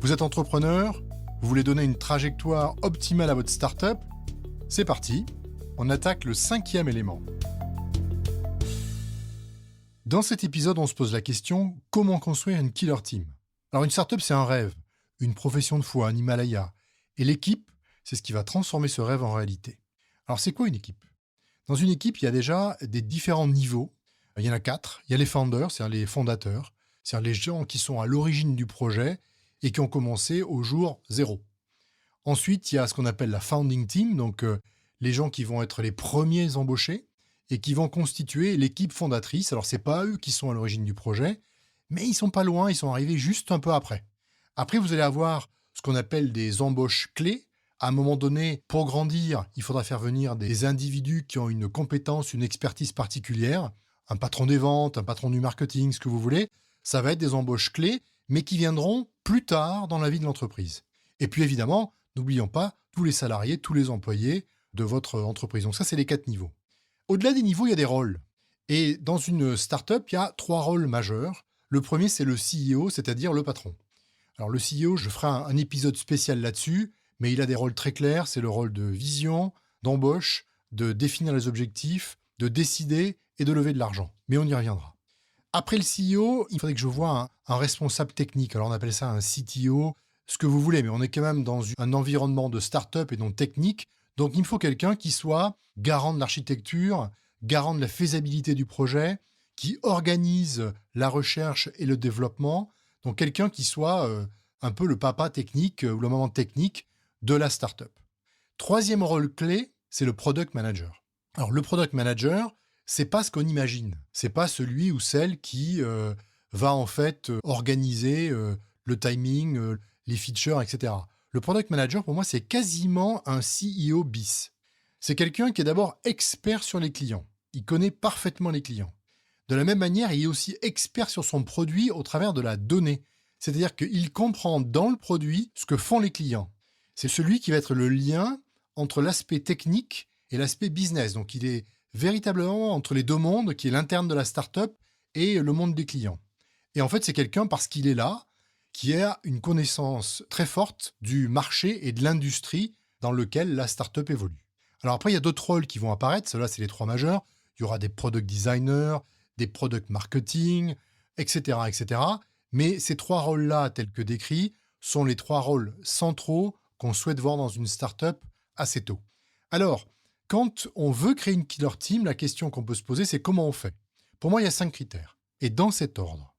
Vous êtes entrepreneur, vous voulez donner une trajectoire optimale à votre startup? C'est parti, on attaque le 5e élément. Dans cet épisode, on se pose la question, comment construire une killer team? Alors une startup, c'est un rêve, une profession de foi, un Himalaya. Et l'équipe, c'est ce qui va transformer ce rêve en réalité. Alors c'est quoi une équipe? Dans une équipe, il y a déjà des différents niveaux. Il y en a 4. Il y a les founders, c'est-à-dire les fondateurs, c'est-à-dire les gens qui sont à l'origine du projet et qui ont commencé au jour 0. Ensuite, il y a ce qu'on appelle la founding team, donc les gens qui vont être les premiers embauchés et qui vont constituer l'équipe fondatrice. Alors, ce n'est pas eux qui sont à l'origine du projet, mais ils ne sont pas loin, ils sont arrivés juste un peu après. Après, vous allez avoir ce qu'on appelle des embauches clés. À un moment donné, pour grandir, il faudra faire venir des individus qui ont une compétence, une expertise particulière, un patron des ventes, un patron du marketing, ce que vous voulez. Ça va être des embauches clés, mais qui viendront plus tard dans la vie de l'entreprise. Et puis évidemment, n'oublions pas tous les salariés, tous les employés de votre entreprise. Donc ça, c'est les 4 niveaux. Au-delà des niveaux, il y a des rôles. Et dans une start-up, il y a 3 rôles majeurs. Le premier, c'est le CEO, c'est-à-dire le patron. Alors le CEO, je ferai un épisode spécial là-dessus, mais il a des rôles très clairs. C'est le rôle de vision, d'embauche, de définir les objectifs, de décider et de lever de l'argent. Mais on y reviendra. Après le CEO, il faudrait que je voie un responsable technique. Alors on appelle ça un CTO, ce que vous voulez, mais on est quand même dans un environnement de start-up et non technique. Donc il me faut quelqu'un qui soit garant de l'architecture, garant de la faisabilité du projet, qui organise la recherche et le développement. Donc quelqu'un qui soit un peu le papa technique ou le maman technique de la start-up. Troisième rôle clé, c'est le product manager. Alors le product manager, c'est pas ce qu'on imagine. C'est pas celui ou celle qui va en fait organiser le timing, les features, etc. Le product manager, pour moi, c'est quasiment un CEO bis. C'est quelqu'un qui est d'abord expert sur les clients. Il connaît parfaitement les clients. De la même manière, il est aussi expert sur son produit au travers de la donnée. C'est-à-dire qu'il comprend dans le produit ce que font les clients. C'est celui qui va être le lien entre l'aspect technique et l'aspect business. Donc, il est véritablement entre les deux mondes, qui est l'interne de la start-up et le monde des clients. Et en fait, c'est quelqu'un, parce qu'il est là, qui a une connaissance très forte du marché et de l'industrie dans lequel la start-up évolue. Alors après, il y a d'autres rôles qui vont apparaître. Ceux-là, c'est les 3 majeurs. Il y aura des product designers, des product marketing, etc., etc. Mais ces 3 rôles-là, tels que décrits, sont les 3 rôles centraux qu'on souhaite voir dans une start-up assez tôt. Alors, quand on veut créer une killer team, la question qu'on peut se poser, c'est comment on fait? Pour moi, il y a 5 critères. Et dans cet ordre.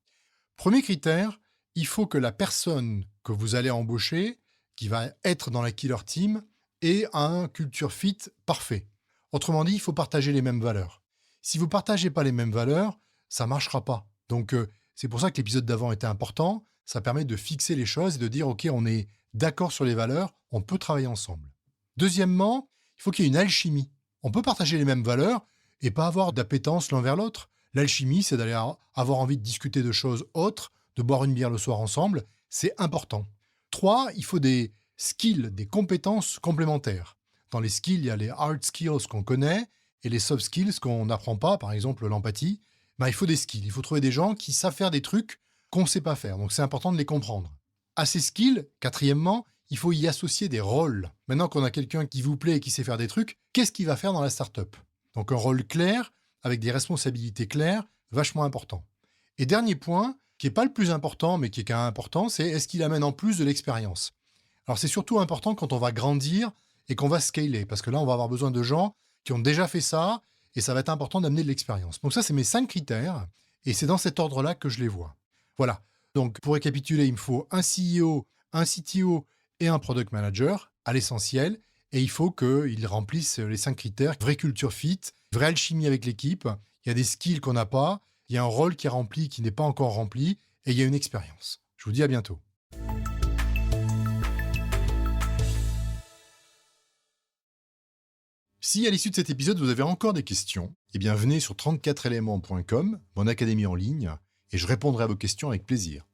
Premier critère, il faut que la personne que vous allez embaucher, qui va être dans la killer team, ait un culture fit parfait. Autrement dit, il faut partager les mêmes valeurs. Si vous ne partagez pas les mêmes valeurs, ça ne marchera pas. Donc, c'est pour ça que l'épisode d'avant était important. Ça permet de fixer les choses et de dire, OK, on est d'accord sur les valeurs, on peut travailler ensemble. Deuxièmement, il faut qu'il y ait une alchimie. On peut partager les mêmes valeurs et pas avoir d'appétence l'un vers l'autre. L'alchimie, c'est d'aller avoir envie de discuter de choses autres, de boire une bière le soir ensemble. C'est important. 3, il faut des skills, des compétences complémentaires. Dans les skills, il y a les hard skills qu'on connaît et les soft skills qu'on n'apprend pas, par exemple l'empathie. Il faut des skills. Il faut trouver des gens qui savent faire des trucs qu'on ne sait pas faire. Donc c'est important de les comprendre. À ces skills, quatrièmement, il faut y associer des rôles. Maintenant qu'on a quelqu'un qui vous plaît et qui sait faire des trucs, qu'est-ce qu'il va faire dans la start-up? Donc un rôle clair, avec des responsabilités claires, vachement important. Et dernier point, qui n'est pas le plus important, mais qui est quand même important, c'est est-ce qu'il amène en plus de l'expérience? Alors c'est surtout important quand on va grandir et qu'on va scaler, parce que là, on va avoir besoin de gens qui ont déjà fait ça, et ça va être important d'amener de l'expérience. Donc ça, c'est mes 5 critères, et c'est dans cet ordre-là que je les vois. Voilà. Donc pour récapituler, il me faut un CEO, un CTO et un product manager, à l'essentiel, et il faut qu'ils remplissent les 5 critères. Vraie culture fit, vraie alchimie avec l'équipe, il y a des skills qu'on n'a pas, il y a un rôle qui est rempli, qui n'est pas encore rempli, et il y a une expérience. Je vous dis à bientôt. Si à l'issue de cet épisode, vous avez encore des questions, eh bien venez sur 34éléments.com, mon académie en ligne, et je répondrai à vos questions avec plaisir.